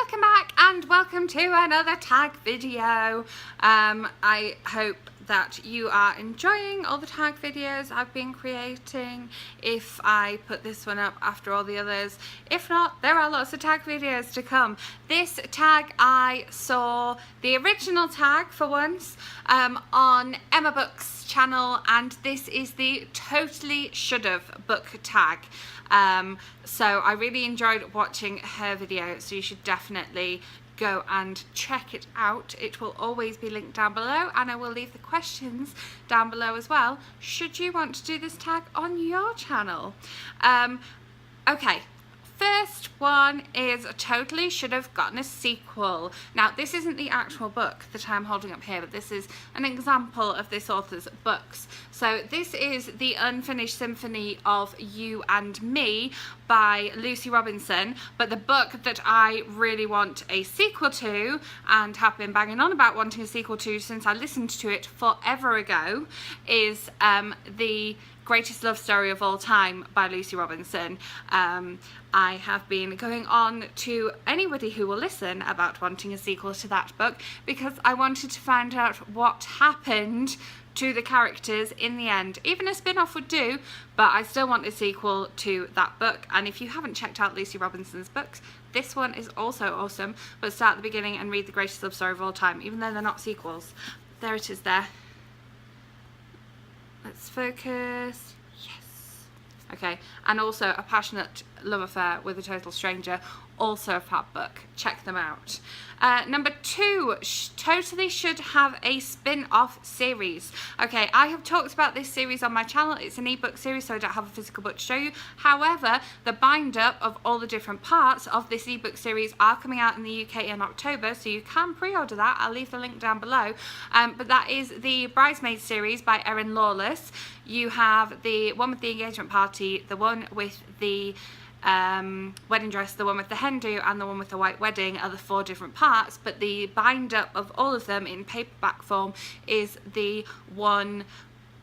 Welcome back and welcome to another tag video. I hope that you are enjoying all the tag videos I've been creating. If I put this one up after all the others, if not, there are lots of tag videos to come. This tag, I saw the original tag for once on Emma Book's channel, and this is the Totally Should've book tag. So I really enjoyed watching her video, so you should definitely go and check it out. It will always be linked down below, and I will leave the questions down below as well should you want to do this tag on your channel. Okay, first one is Totally Should Have Gotten a Sequel. Now, this isn't the actual book that I'm holding up here, but this is an example of this author's books. So this is The Unfinished Symphony of You and Me by Lucy Robinson, but the book that I really want a sequel to and have been banging on about wanting a sequel to since I listened to it forever ago is The Greatest Love Story of All Time by Lucy Robinson. I have been going on to anybody who will listen about wanting a sequel to that book because I wanted to find out what happened to the characters in the end. Even a spin-off would do, but I still want a sequel to that book. And if you haven't checked out Lucy Robinson's books, this one is also awesome, but start at the beginning and read The Greatest Love Story of All Time, even though they're not sequels. There it is there. Let's focus. Yes. Okay, and also A Passionate Love Affair with a Total Stranger, also a fab book. Check them out. Number 2, Totally Should Have a Spin-off series. Okay, I have talked about this series on my channel. It's an ebook series, so I don't have a physical book to show you. However, the bind-up of all the different parts of this ebook series are coming out in the UK in October, so you can pre-order that. I'll leave the link down below. But that is the Bridesmaids series by Erin Lawless. You have the one with the engagement party, the one with the wedding dress, the one with the hen do, and the one with the white wedding are the 4 different parts, but the bind up of all of them in paperback form is the one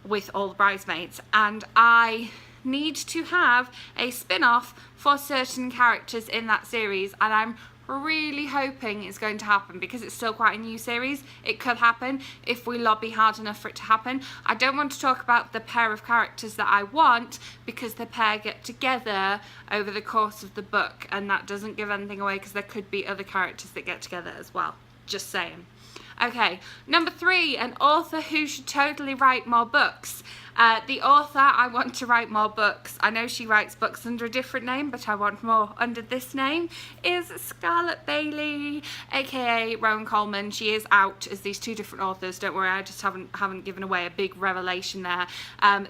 with all the bridesmaids. And I need to have a spin-off for certain characters in that series, and I'm really hoping it's going to happen because it's still quite a new series. It could happen if we lobby hard enough for it to happen. I don't want to talk about the pair of characters that I want because the pair get together over the course of the book, and that doesn't give anything away because there could be other characters that get together as well. Just saying. Okay, number 3, an author who should totally write more books. The author I want to write more books, I know she writes books under a different name, but I want more under this name, is Scarlett Bailey, aka Rowan Coleman. She is out as these 2 different authors, don't worry, I just haven't given away a big revelation there.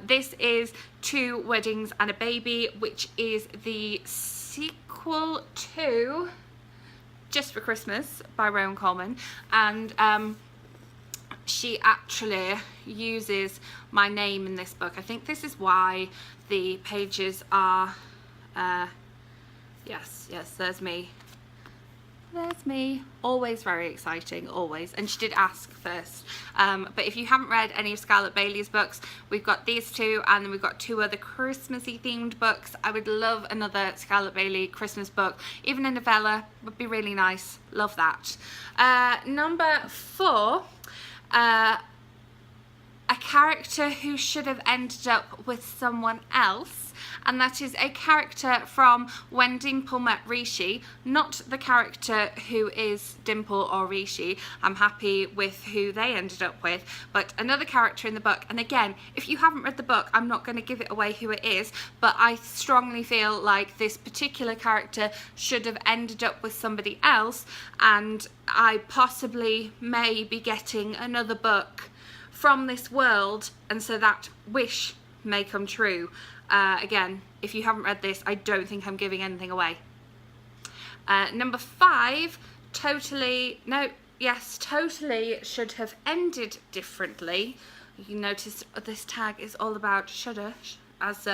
This is 2 Weddings and a Baby, which is the sequel to Just for Christmas by Rowan Coleman, and she actually uses my name in this book. I think this is why the pages are yes, there's me, always very exciting, always. And she did ask first, but if you haven't read any of Scarlett Bailey's books, we've got these 2, and then we've got 2 other Christmassy themed books. I would love another Scarlett Bailey Christmas book, even a novella would be really nice. Love that. Number 4, a character who should have ended up with someone else, and that is a character from When Dimple Met Rishi, not the character who is Dimple or Rishi. I'm happy with who they ended up with, but another character in the book. And again, if you haven't read the book, I'm not going to give it away who it is, but I strongly feel like this particular character should have ended up with somebody else, and I possibly may be getting another book from this world, and so that wish may come true. Again, if you haven't read this, I don't think I'm giving anything away. Number 5, Totally Should Have Ended Differently. You notice this tag is all about shoulda, as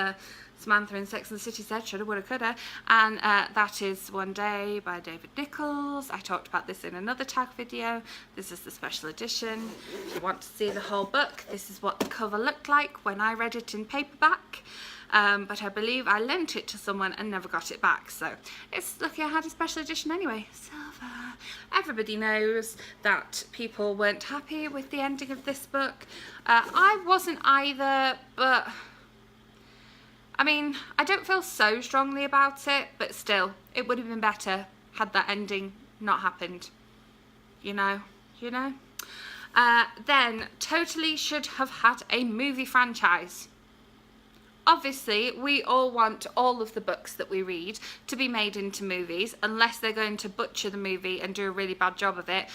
Samantha in Sex and the City said, shoulda, woulda, coulda, and that is One Day by David Nichols. I talked about this in another tag video. This is the special edition. If you want to see the whole book, this is what the cover looked like when I read it in paperback. but I believe I lent it to someone and never got it back, so it's lucky I had a special edition anyway. Silver. Everybody knows that people weren't happy with the ending of this book. I wasn't either, but I mean, I don't feel so strongly about it, but still, it would have been better had that ending not happened. You know. Then totally should have had a movie franchise. Obviously, we all want all of the books that we read to be made into movies, unless they're going to butcher the movie and do a really bad job of it.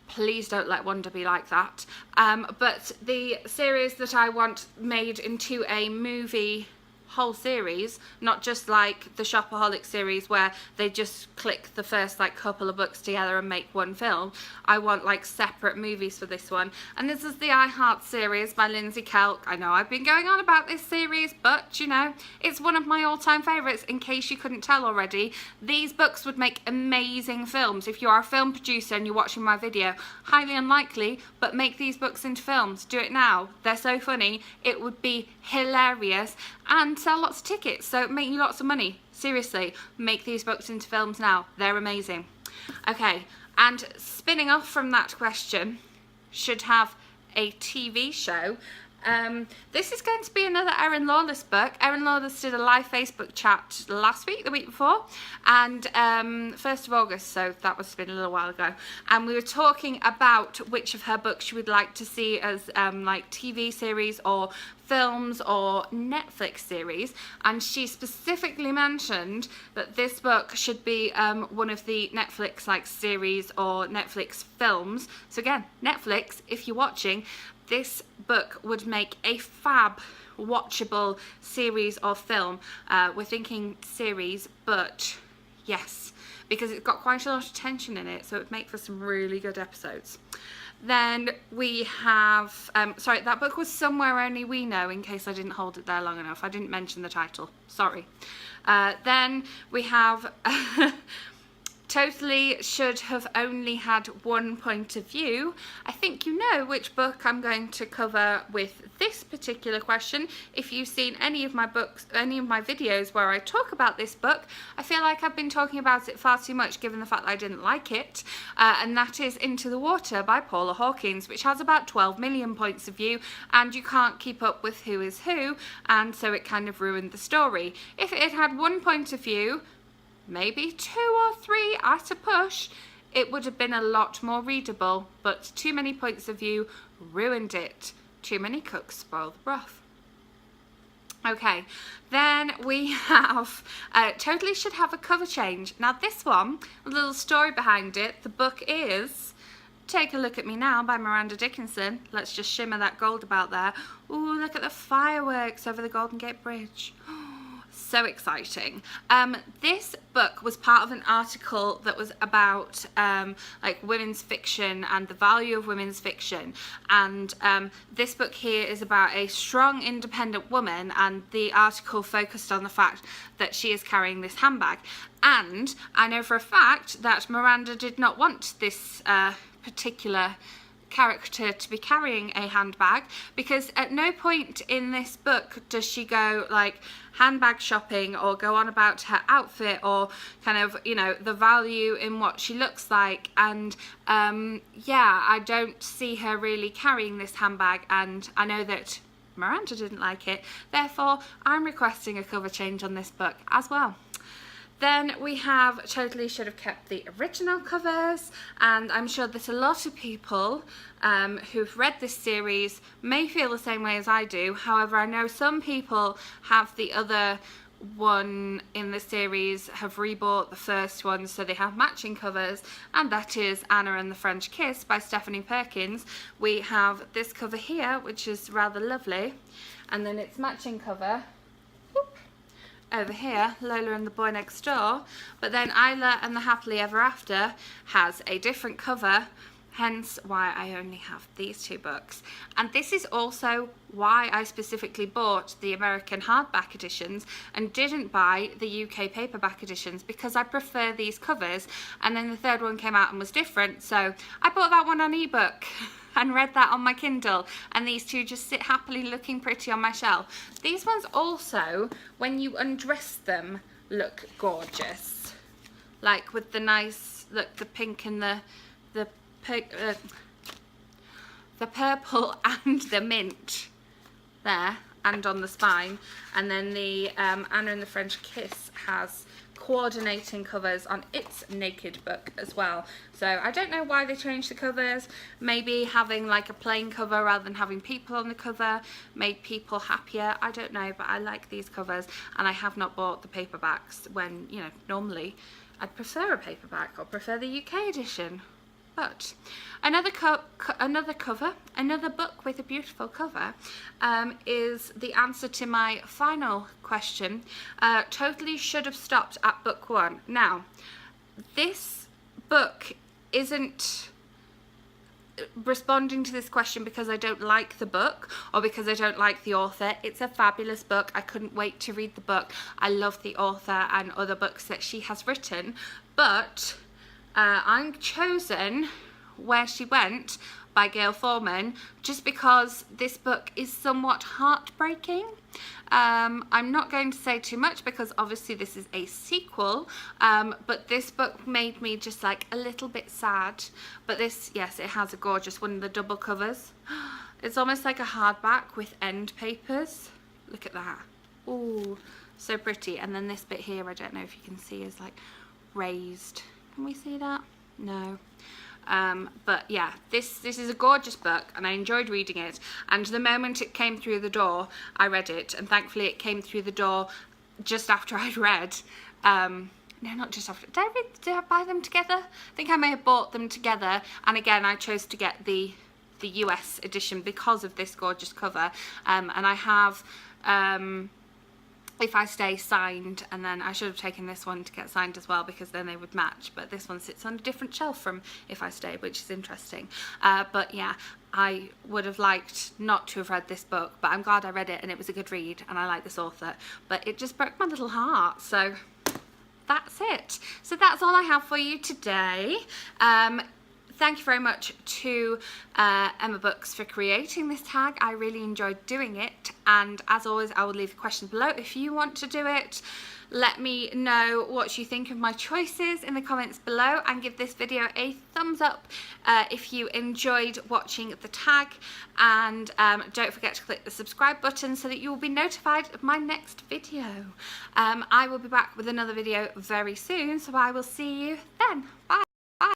Please don't let Wonder be like that. But the series that I want made into a movie whole series, not just like the Shopaholic series where they just click the first like couple of books together and make one film. I want like separate movies for this one, and this is the I Heart series by Lindsay Kelk. I know I've been going on about this series, but you know, it's one of my all-time favorites. In case you couldn't tell already, these books would make amazing films. If you are a film producer and you're watching my video, highly unlikely, but make these books into films. Do it now. They're so funny. It would be hilarious and sell lots of tickets, so make you lots of money. Seriously, make these books into films now. They're amazing. Okay, and spinning off from that question, should have a TV show. This is going to be another Erin Lawless book. Erin Lawless did a live Facebook chat last week, the week before, and 1st of August, so that must have been a little while ago, and we were talking about which of her books she would like to see as like TV series or films or Netflix series, and she specifically mentioned that this book should be one of the Netflix like series or Netflix films. So again, Netflix, if you're watching, this book would make a fab watchable series or film. We're thinking series, but yes, because it's got quite a lot of tension in it, so it would make for some really good episodes. Then we have, sorry, that book was Somewhere Only We Know, in case I didn't hold it there long enough. I didn't mention the title, sorry. Then we have totally should have only had one point of view. I think you know which book I'm going to cover with this particular question. If you've seen any of my books, any of my videos where I talk about this book, I feel like I've been talking about it far too much given the fact that I didn't like it, and that is Into the Water by Paula Hawkins, which has about 12 million points of view, and you can't keep up with who is who, and so it kind of ruined the story. If it had one point of view, maybe 2 or 3 at a push, it would have been a lot more readable, but too many points of view ruined it. Too many cooks spoil the broth. Okay, then we have totally should have a cover change. Now this one, a little story behind it. The book is Take a Look at Me Now by Miranda Dickinson. Let's just shimmer that gold about there. Ooh, look at the fireworks over the Golden Gate Bridge. So exciting. This book was part of an article that was about like women's fiction and the value of women's fiction, and this book here is about a strong independent woman, and the article focused on the fact that she is carrying this handbag, and I know for a fact that Miranda did not want this particular character to be carrying a handbag, because at no point in this book does she go like handbag shopping or go on about her outfit or kind of, you know, the value in what she looks like, and yeah, I don't see her really carrying this handbag, and I know that Miranda didn't like it, therefore I'm requesting a cover change on this book as well. Then we have totally should have kept the original covers, and I'm sure that a lot of people who've read this series may feel the same way as I do. However, I know some people have the other one in the series, have rebought the first one, so they have matching covers, and that is Anna and the French Kiss by Stephanie Perkins. We have this cover here, which is rather lovely, and then its matching cover over here, Lola and the Boy Next Door, but then Isla and the Happily Ever After has a different cover, hence why I only have these 2 books. And this is also why I specifically bought the American hardback editions and didn't buy the UK paperback editions, because I prefer these covers, and then the third one came out and was different, so I bought that one on ebook. and read that on my Kindle, and these two just sit happily looking pretty on my shelf. These ones also, when you undress them, look gorgeous. Like with the nice, look, the pink and the purple and the mint there, and on the spine. And then the Anna and the French Kiss has coordinating covers on its naked book as well. So I don't know why they changed the covers. Maybe having like a plain cover rather than having people on the cover made people happier. I don't know, but I like these covers, and I have not bought the paperbacks when, you know, normally I'd prefer a paperback or prefer the UK edition. But another book with a beautiful cover is the answer to my final question. Totally should have stopped at book 1. Now, this book isn't responding to this question because I don't like the book or because I don't like the author. It's a fabulous book. I couldn't wait to read the book. I love the author and other books that she has written, but I'm chosen Where She Went by Gail Forman just because this book is somewhat heartbreaking. I'm not going to say too much because obviously this is a sequel, but this book made me just like a little bit sad. But this, yes, it has a gorgeous one of the double covers. It's almost like a hardback with end papers. Look at that. Ooh, so pretty. And then this bit here, I don't know if you can see, is like raised. Can we see that? No. But yeah, this is a gorgeous book, and I enjoyed reading it, and the moment it came through the door I read it, and thankfully it came through the door just after I'd read, no, not just after, did I buy them together? I think I may have bought them together, and again I chose to get the US edition because of this gorgeous cover, and I have If I Stay signed, and then I should have taken this one to get signed as well because then they would match, but this one sits on a different shelf from If I Stay, which is interesting. But yeah, I would have liked not to have read this book, but I'm glad I read it and it was a good read and I like this author, but it just broke my little heart. So that's it. So that's all I have for you today. Thank you very much to Emma Books for creating this tag. I really enjoyed doing it, and as always I will leave the questions below if you want to do it. Let me know what you think of my choices in the comments below, and give this video a thumbs up if you enjoyed watching the tag, and don't forget to click the subscribe button so that you will be notified of my next video. I will be back with another video very soon, so I will see you then. Bye.